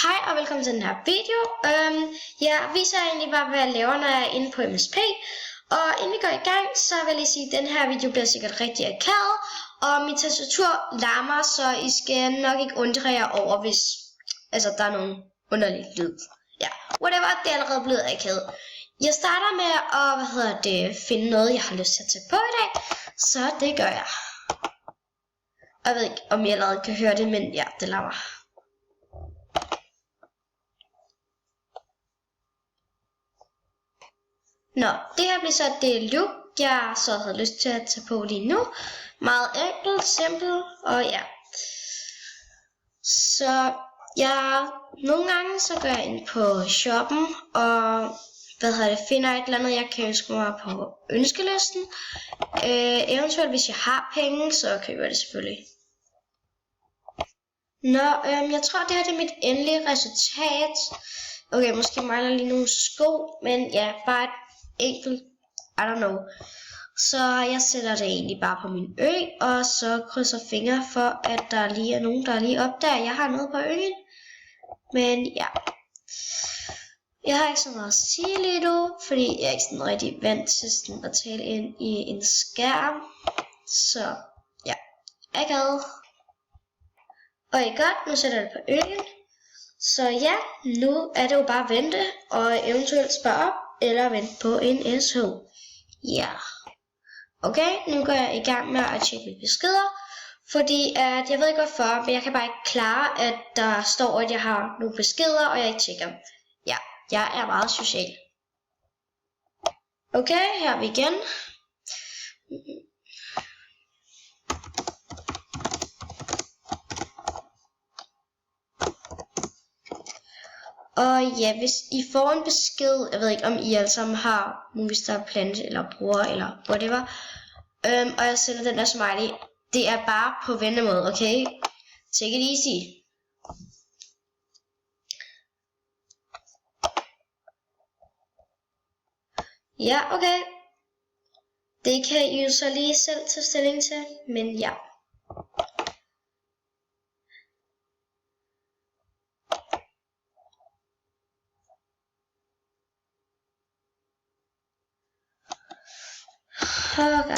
Hej og velkommen til den her video. Jeg viser egentlig bare, hvad jeg laver, når jeg er inde på MSP. Og inden vi går i gang, så vil jeg sige, at den her video bliver sikkert rigtig akavet. Og mit tastatur larmer, så I skal nok ikke undre jer over, hvis der er nogen underlig lyd. Ja, whatever, det er allerede blevet akavet. Jeg starter med at finde noget, jeg har lyst til at tage på i dag. Så det gør jeg. Og jeg ved ikke, om I allerede kan høre det, men ja, det larmer. Nå, det her bliver så det look, jeg så havde lyst til at tage på lige nu. Meget enkelt, simpelt, og ja. Så nogle gange så går jeg ind på shoppen, og finder et eller andet, jeg kan ønske mig på ønskelisten. Eventuelt hvis jeg har penge, så køber jeg det selvfølgelig. Nå, jeg tror det her det er mit endelige resultat. Okay, måske mangler lige nogle sko, men ja, bare et enkelt, I don't know. Så jeg sætter det egentlig bare på min ø, og så krydser fingre for, at der lige er nogen, der lige opdager, at jeg har noget på øen. Men ja, jeg har ikke så meget at sige lige nu, fordi jeg er ikke sådan rigtig vant til sådan at tale ind i en skærm. Så ja, akavet. Okay, godt, nu sætter jeg det på øen. Så ja, nu er det jo bare at vente, og eventuelt spørge op, eller vente på en SH. Ja. Okay, nu går jeg i gang med at tjekke mine beskeder, fordi at jeg ved ikke hvorfor, men jeg kan bare ikke klare, at der står, at jeg har nogle beskeder, og jeg ikke tjekker dem. Ja, jeg er meget social. Okay, her er vi igen. Og ja, hvis I får en besked, jeg ved ikke om I alle sammen har Movistar Plant eller bruger eller whatever, og jeg sender den der smiley, det er bare på ventemåde, okay? Take it easy. Ja, okay. Det kan I jo så lige selv tage stilling til, men ja. Okay.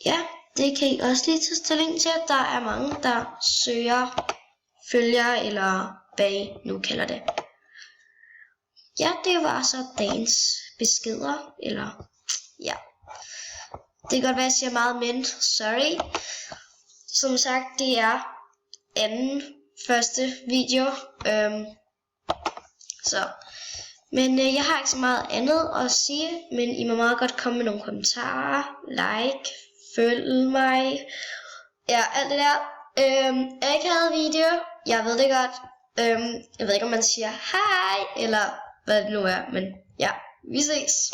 Ja, det kan I også lige tage stilling til. Der er mange, der søger følgere, eller hvad I nu kalder det. Ja, det var så dagens beskeder, eller ja. Det kan godt være, at jeg siger meget, men sorry. Som sagt, det er første video. Men jeg har ikke så meget andet at sige, men I må meget godt komme med nogle kommentarer, like, følg mig, ja, alt det der. Akavet video, jeg ved det godt. Jeg ved ikke, om man siger hej, eller hvad det nu er, men ja, vi ses.